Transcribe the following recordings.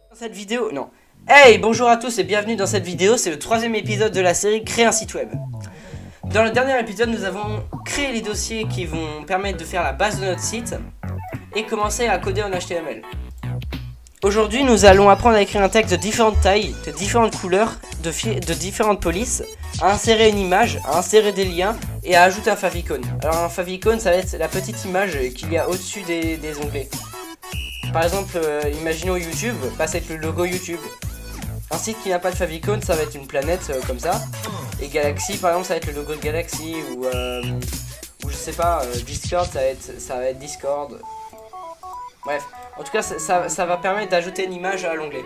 Dans cette vidéo, non. Hey, bonjour à tous et bienvenue dans cette vidéo, c'est le 3e épisode de la série Créer un site web. Dans le dernier épisode, nous avons créé les dossiers qui vont permettre de faire la base de notre site et commencer à coder en HTML. Aujourd'hui, nous allons apprendre à écrire un texte de différentes tailles, de différentes couleurs, de différentes polices, à insérer une image, à insérer des liens et à ajouter un favicon. Alors un favicon, ça va être la petite image qu'il y a au-dessus des onglets. Par exemple, imaginons YouTube, ça va être le logo YouTube. Un site qui n'a pas de favicon, ça va être une planète comme ça. Et Galaxy, par exemple, ça va être le logo de Galaxy. Ou je sais pas, Discord, ça va être Discord. Bref, en tout cas, ça va permettre d'ajouter une image à l'onglet.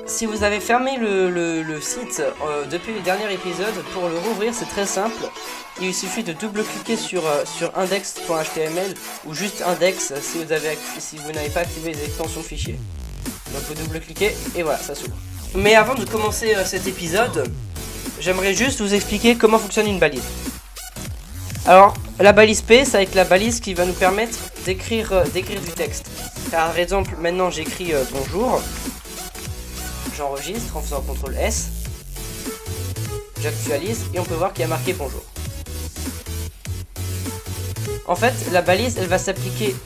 Si vous avez fermé le site depuis le dernier épisode, pour le rouvrir, c'est très simple. Il suffit de double-cliquer sur index.html ou juste index si vous n'avez pas activé les extensions fichiers. Donc vous double-cliquez et voilà, ça s'ouvre. Mais avant de commencer cet épisode, j'aimerais juste vous expliquer comment fonctionne une balise. Alors, la balise P, ça va être la balise qui va nous permettre d'écrire du texte. Par exemple, maintenant j'écris bonjour. J'enregistre en faisant CTRL S. J'actualise et on peut voir qu'il y a marqué bonjour. En fait, la balise, elle va s'appliquer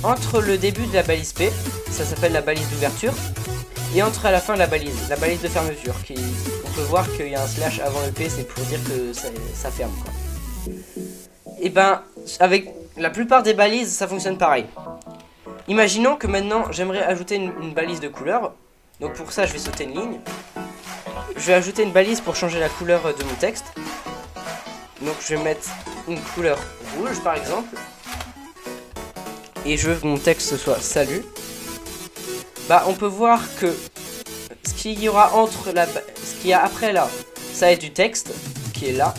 entre le début de la balise P, ça s'appelle la balise d'ouverture, et entre à la fin de la balise de fermeture. On peut voir qu'il y a un slash avant le P, c'est pour dire que ça ferme, quoi. Et ben, avec la plupart des balises, ça fonctionne pareil. Imaginons que maintenant, j'aimerais ajouter une balise de couleur. Donc pour ça, je vais sauter une ligne. Je vais ajouter une balise pour changer la couleur de mon texte. Donc je vais mettre une couleur rouge par exemple. Et je veux que mon texte soit salut. Bah on peut voir que ce qu'il y aura ce qu'il y a après là, ça va être du texte qui est là,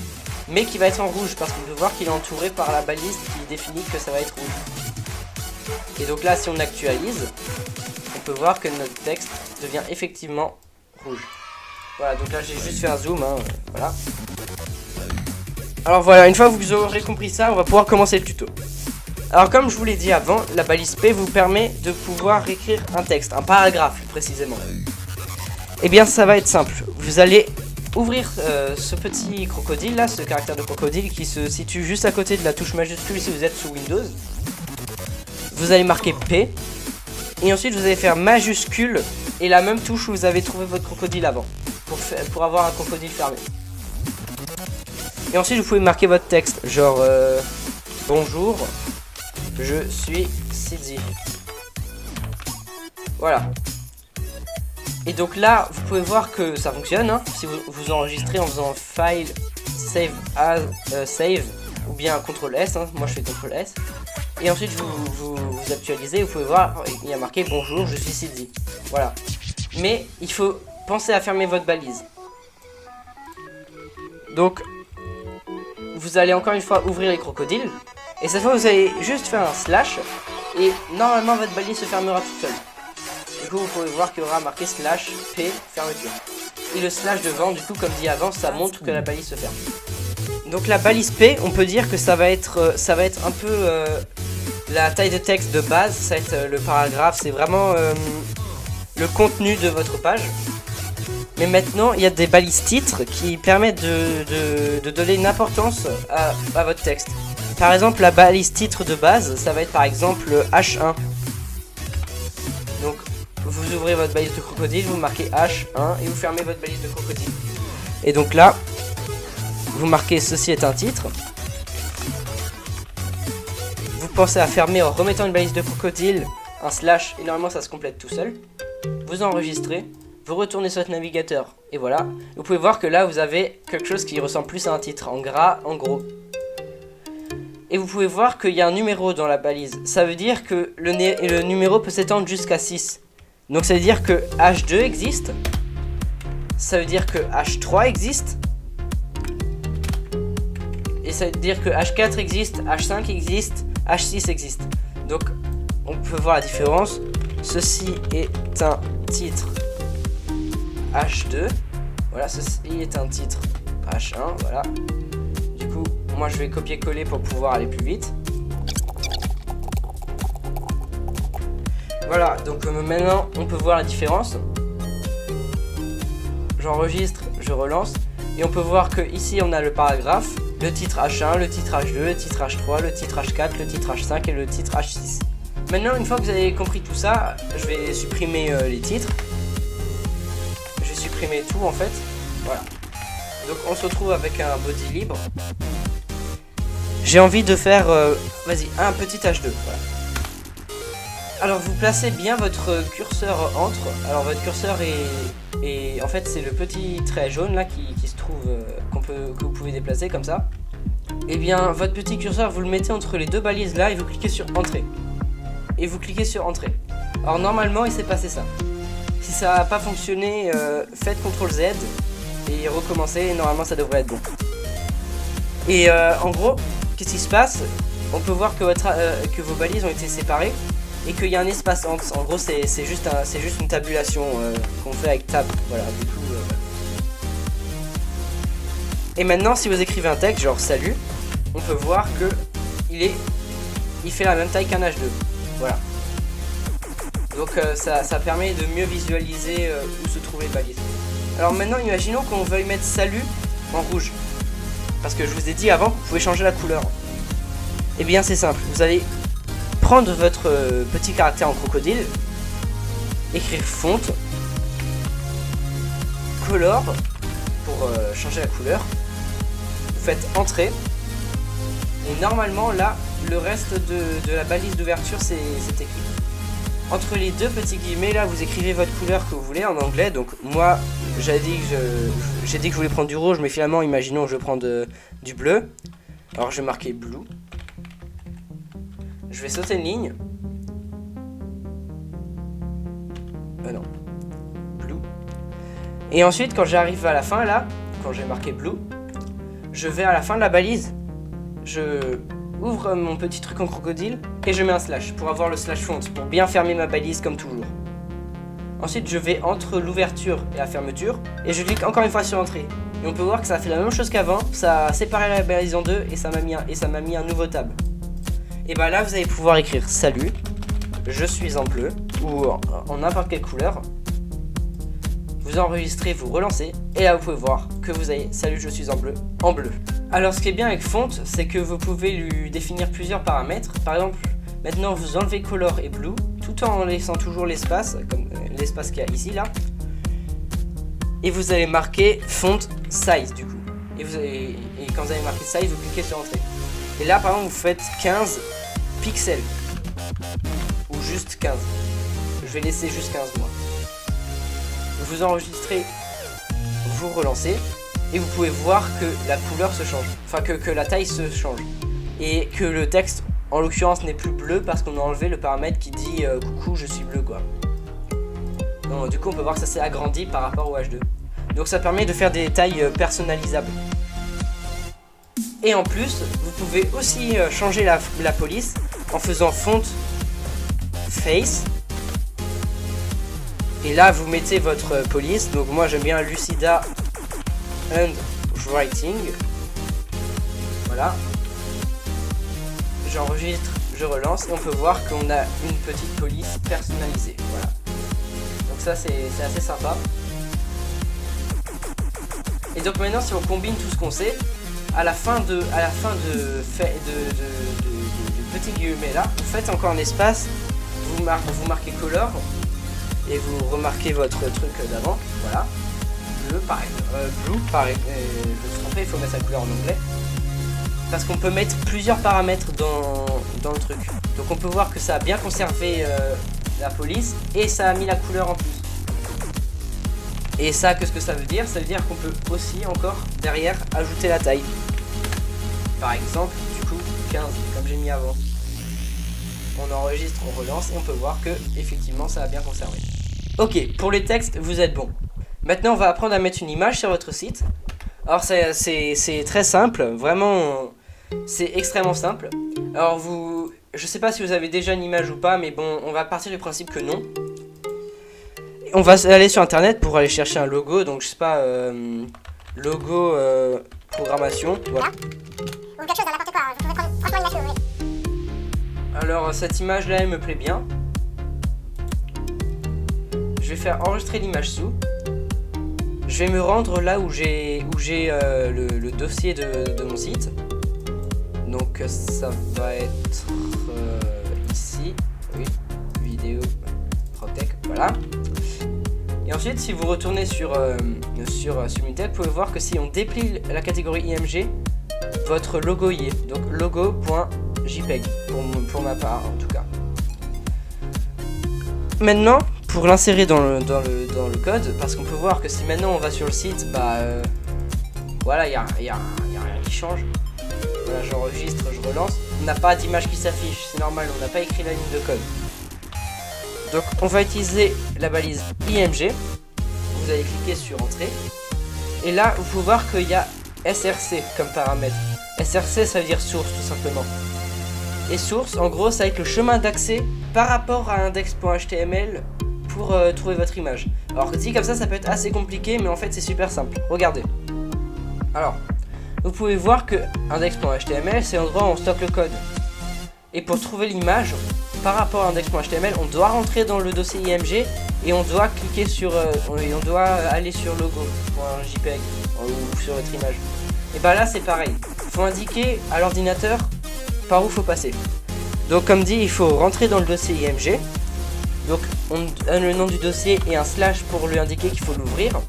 mais qui va être en rouge parce qu'on peut voir qu'il est entouré par la balise qui définit que ça va être rouge. Et donc là si on actualise, on peut voir que notre texte devient effectivement rouge. Voilà, donc là j'ai juste fait un zoom, voilà. Alors voilà, une fois que vous aurez compris ça, on va pouvoir commencer le tuto. Alors comme je vous l'ai dit avant, la balise P vous permet de pouvoir écrire un texte, un paragraphe plus précisément. Et bien ça va être simple, vous allez ouvrir ce petit crocodile là, ce caractère de crocodile qui se situe juste à côté de la touche majuscule si vous êtes sous Windows. Vous allez marquer P. Et ensuite vous allez faire majuscule et la même touche où vous avez trouvé votre crocodile avant pour avoir un crocodile fermé. Et ensuite vous pouvez marquer votre texte genre bonjour, je suis Sidzi. Voilà. Et donc là vous pouvez voir que ça fonctionne si vous enregistrez en faisant file save as save ou bien CTRL S, moi je fais CTRL S. Et ensuite vous actualisez, vous pouvez voir, il y a marqué bonjour, je suis Sidzi. Voilà. Mais il faut penser à fermer votre balise. Donc vous allez encore une fois ouvrir les crocodiles. Et cette fois vous allez juste faire un slash. Et normalement votre balise se fermera toute seule. Du coup vous pouvez voir qu'il y aura marqué slash P fermeture. Et le slash devant, du coup comme dit avant, ça montre que la balise se ferme. Donc la balise P, on peut dire que ça va être un peu la taille de texte de base, ça va être le paragraphe, c'est vraiment le contenu de votre page. Mais maintenant, il y a des balises titres qui permettent de donner une importance à votre texte. Par exemple, la balise titre de base, ça va être par exemple H1. Donc, vous ouvrez votre balise de crocodile, vous marquez H1 et vous fermez votre balise de crocodile. Et donc là, vous marquez ceci est un titre. Vous pensez à fermer en remettant une balise de crocodile, un slash, et normalement ça se complète tout seul. Vous enregistrez, vous retournez sur votre navigateur, et voilà. Vous pouvez voir que là vous avez quelque chose qui ressemble plus à un titre, en gras, en gros. Et vous pouvez voir qu'il y a un numéro dans la balise. Ça veut dire que le numéro peut s'étendre jusqu'à 6. Donc ça veut dire que H2 existe. Ça veut dire que H3 existe. Et ça veut dire que H4 existe, H5 existe, H6 existe. Donc on peut voir la différence. Ceci est un titre H2. Voilà, ceci est un titre H1. Voilà. Du coup, moi je vais copier-coller pour pouvoir aller plus vite. Voilà, donc maintenant on peut voir la différence. J'enregistre, je relance. Et on peut voir que ici on a le paragraphe, le titre H1, le titre H2, le titre H3, le titre H4, le titre H5 et le titre H6. Maintenant, une fois que vous avez compris tout ça, je vais supprimer les titres. Je vais supprimer tout en fait. Voilà. Donc on se retrouve avec un body libre. J'ai envie de faire, vas-y, un petit H2. Voilà. Alors vous placez bien votre curseur entre. Alors votre curseur est en fait c'est le petit trait jaune là qui se trouve que vous pouvez déplacer comme ça. Et bien votre petit curseur vous le mettez entre les deux balises là et vous cliquez sur entrée. Et vous cliquez sur entrée. Alors normalement il s'est passé ça. Si ça n'a pas fonctionné, faites CTRL Z et recommencez et normalement ça devrait être bon. Et en gros, qu'est-ce qui se passe? On peut voir que, que vos balises ont été séparées et qu'il y a un espace entre. En gros c'est juste une tabulation qu'on fait avec tab. Voilà, du coup. Et maintenant si vous écrivez un texte genre salut, on peut voir que il fait la même taille qu'un H2. Voilà. Donc ça permet de mieux visualiser où se trouvent les balises. Alors maintenant imaginons qu'on veuille mettre salut en rouge. Parce que je vous ai dit avant que vous pouvez changer la couleur. Et bien c'est simple, vous allez prendre votre petit caractère en crocodile, écrire fonte, color pour changer la couleur, vous faites entrée, et normalement là le reste de la balise d'ouverture c'est écrit. Entre les deux petits guillemets là vous écrivez votre couleur que vous voulez en anglais. Donc moi j'ai dit que je voulais prendre du rouge, mais finalement imaginons que je prends du bleu. Alors je vais marquer blue. Je vais sauter une ligne. Non. Blue. Et ensuite quand j'arrive à la fin là, quand j'ai marqué blue, je vais à la fin de la balise. Je ouvre mon petit truc en crocodile et je mets un slash pour avoir le slash fonte, pour bien fermer ma balise comme toujours. Ensuite je vais entre l'ouverture et la fermeture et je clique encore une fois sur entrée. Et on peut voir que ça a fait la même chose qu'avant, ça a séparé la balise en deux et ça m'a mis un nouveau tab. Et bah là vous allez pouvoir écrire salut, je suis en bleu ou en n'importe quelle couleur. Vous enregistrez, vous relancez et là vous pouvez voir que vous avez salut je suis en bleu. Alors ce qui est bien avec fonte, c'est que vous pouvez lui définir plusieurs paramètres. Par exemple, maintenant vous enlevez color et blue tout en laissant toujours l'espace, comme l'espace qu'il y a ici là. Et vous allez marquer font size du coup. Et quand vous avez marqué size, vous cliquez sur entrée. Et là par exemple vous faites 15 pixels. Ou juste 15. Je vais laisser juste 15 moi. Vous enregistrez, vous relancez. Et vous pouvez voir que la couleur se change. Enfin que la taille se change. Et que le texte en l'occurrence n'est plus bleu parce qu'on a enlevé le paramètre qui dit coucou je suis bleu quoi. Donc du coup on peut voir que ça s'est agrandi par rapport au H2. Donc ça permet de faire des tailles personnalisables. Et en plus vous pouvez aussi changer la police en faisant font face. Et là vous mettez votre police. Donc moi j'aime bien Lucida Handwriting. Voilà. J'enregistre, je relance et on peut voir qu'on a une petite police personnalisée. Voilà. Donc ça c'est assez sympa. Et donc maintenant si on combine tout ce qu'on sait, à la fin de petit guillemet là, vous faites encore un espace, vous marquez color et vous remarquez votre truc d'avant. Voilà. Bleu pareil, blue pareil, je me suis trompé, il faut mettre la couleur en anglais. Parce qu'on peut mettre plusieurs paramètres dans le truc. Donc on peut voir que ça a bien conservé la police et ça a mis la couleur en plus. Et ça, qu'est-ce que ça veut dire? Ça veut dire qu'on peut aussi encore derrière ajouter la taille. Par exemple, du coup 15 comme j'ai mis avant. On enregistre, on relance et on peut voir que effectivement ça a bien conservé. Ok, pour les textes, vous êtes bon. Maintenant on va apprendre à mettre une image sur votre site. Alors c'est très simple, vraiment c'est extrêmement simple. Alors je sais pas si vous avez déjà une image ou pas, mais bon on va partir du principe que non. On va aller sur internet pour aller chercher un logo, donc je sais pas, logo programmation, voilà. Ou quelque chose dans n'importe quoi, vous pouvez prendre franchement une image que vous voulez. Alors cette image là elle me plaît bien. je vais faire enregistrer l'image sous. Je vais me rendre là où j'ai le dossier de mon site. Donc ça va être ici. Oui, vidéo Protect, voilà. Et ensuite, si vous retournez sur Minitel, vous pouvez voir que si on déplie la catégorie IMG, votre logo y est. Donc logo.jpeg pour ma part en tout cas. Maintenant, pour l'insérer dans le code, parce qu'on peut voir que si maintenant on va sur le site, voilà, il y a rien qui change. Voilà, j'enregistre, je relance. On n'a pas d'image qui s'affiche, c'est normal, on n'a pas écrit la ligne de code. Donc on va utiliser la balise IMG. Vous allez cliquer sur Entrée. Et là, vous pouvez voir qu'il y a SRC comme paramètre. SRC, ça veut dire source tout simplement. Et source, en gros, ça va être le chemin d'accès par rapport à index.html pour trouver votre image. Alors dit comme ça peut être assez compliqué, mais en fait c'est super simple. Regardez. Alors, vous pouvez voir que index.html c'est l'endroit où on stocke le code. Et pour trouver l'image, par rapport à index.html, on doit rentrer dans le dossier IMG et on doit cliquer sur, on doit aller sur logo.jpeg ou sur votre image. Et bah là c'est pareil. Il faut indiquer à l'ordinateur par où il faut passer. Donc comme dit, il faut rentrer dans le dossier IMG. Donc on donne le nom du dossier et un slash pour lui indiquer qu'il faut l'ouvrir.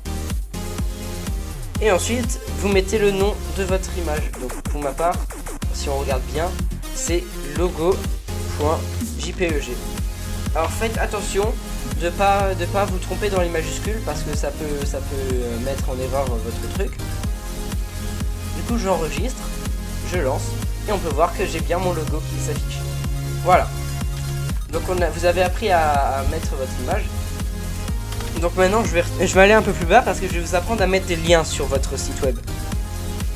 Et ensuite, vous mettez le nom de votre image. Donc pour ma part, si on regarde bien, c'est logo.jpeg. Alors faites attention de pas vous tromper dans les majuscules parce que ça peut mettre en erreur votre truc. Du coup, j'enregistre, je lance et on peut voir que j'ai bien mon logo qui s'affiche. Voilà. Donc vous avez appris à mettre votre image. Donc maintenant je vais aller un peu plus bas parce que je vais vous apprendre à mettre des liens sur votre site web.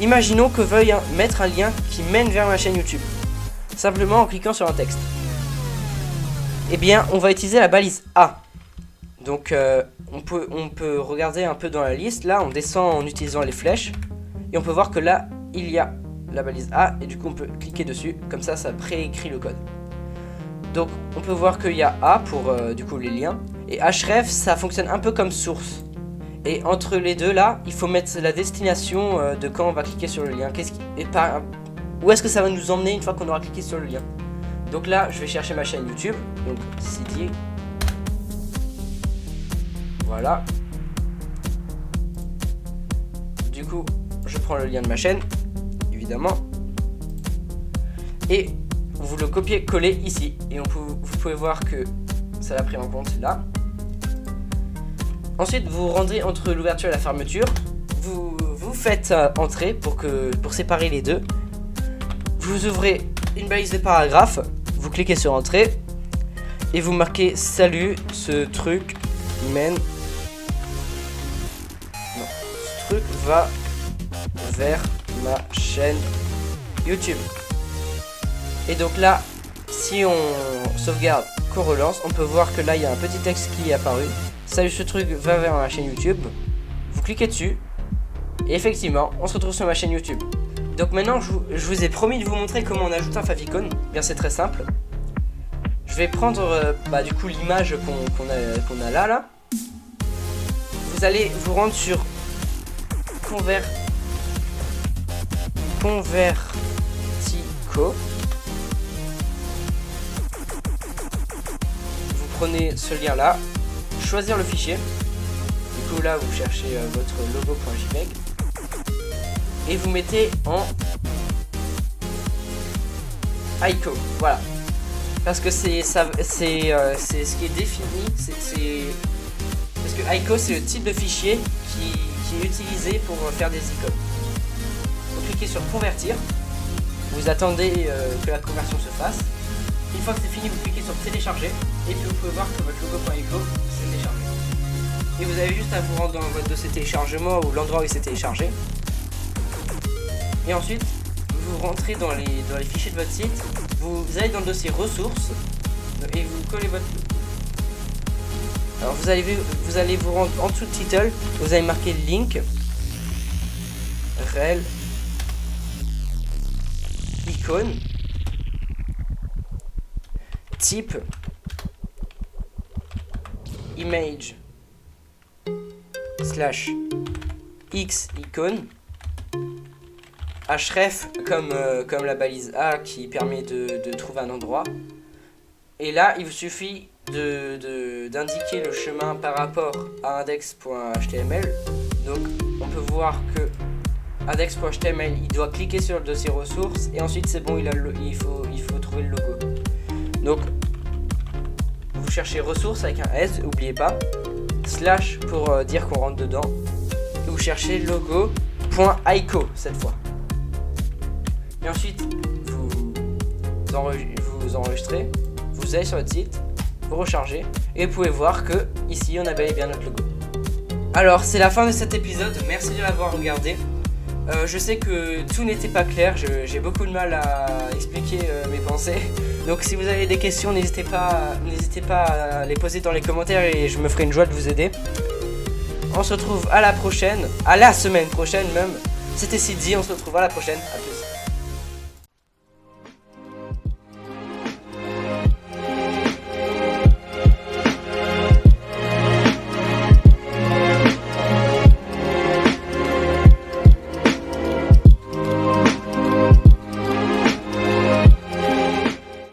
Imaginons que veuille mettre un lien qui mène vers ma chaîne YouTube. Simplement en cliquant sur un texte. Eh bien on va utiliser la balise A. Donc on peut regarder un peu dans la liste. Là on descend en utilisant les flèches. Et on peut voir que là il y a la balise A. Et du coup on peut cliquer dessus. Comme ça préécrit le code. Donc on peut voir qu'il y a A pour du coup les liens. Et href ça fonctionne un peu comme source. Et entre les deux là, il faut mettre la destination de quand on va cliquer sur le lien. Où est-ce que ça va nous emmener une fois qu'on aura cliqué sur le lien. Donc là je vais chercher ma chaîne YouTube. Donc City. Voilà. Du coup je prends le lien de ma chaîne. Évidemment. Et vous le copiez-collez ici. Et vous pouvez voir que ça l'a pris en compte là. Ensuite, vous vous rendrez entre l'ouverture et la fermeture. Vous faites entrer pour séparer les deux. Vous ouvrez une balise de paragraphe. Vous cliquez sur entrée. Et vous marquez salut, ce truc mène. Non, ce truc va vers ma chaîne YouTube. Et donc là, si on sauvegarde, qu'on relance, on peut voir que là il y a un petit texte qui est apparu. Salut, ce truc va vers ma chaîne YouTube. Vous cliquez dessus. Et effectivement, on se retrouve sur ma chaîne YouTube. Donc maintenant, je vous ai promis de vous montrer comment on ajoute un favicon. Bien, c'est très simple. Je vais prendre du coup l'image qu'on a là. Vous allez vous rendre sur Convertico. Prenez ce lien là, choisir le fichier. Du coup là vous cherchez votre logo.jpeg et vous mettez en ICO. Voilà. Parce que c'est ce qui est défini. Parce que ICO c'est le type de fichier qui est utilisé pour faire des icônes. Vous cliquez sur convertir. Vous attendez que la conversion se fasse. Une fois que c'est fini, vous cliquez sur télécharger et puis vous pouvez voir que votre logo.ico s'est téléchargé. Et vous avez juste à vous rendre dans votre dossier téléchargement ou l'endroit où il s'est téléchargé. Et ensuite, vous rentrez dans les fichiers de votre site, vous allez dans le dossier ressources et vous collez votre logo. Alors vous allez vous rendre en dessous de title, vous allez marquer link, rel, icône, type, image slash x icône, href comme la balise A qui permet de trouver un endroit. Et là, il vous suffit d'indiquer le chemin par rapport à index.html. Donc, on peut voir que index.html, il doit cliquer sur le dossier ressources et ensuite c'est bon, il faut trouver le logo. Donc, vous cherchez ressources avec un S, n'oubliez pas, slash pour dire qu'on rentre dedans. Et vous cherchez logo.ico cette fois. Et ensuite, vous enregistrez, vous allez sur votre site, vous rechargez, et vous pouvez voir que ici on a bel et bien notre logo. Alors c'est la fin de cet épisode, merci de l'avoir regardé. Je sais que tout n'était pas clair, j'ai beaucoup de mal à expliquer mes pensées. Donc si vous avez des questions, n'hésitez pas à les poser dans les commentaires et je me ferai une joie de vous aider. On se retrouve à la prochaine, à la semaine prochaine même. C'était Sidzi, on se retrouve à la prochaine, à plus.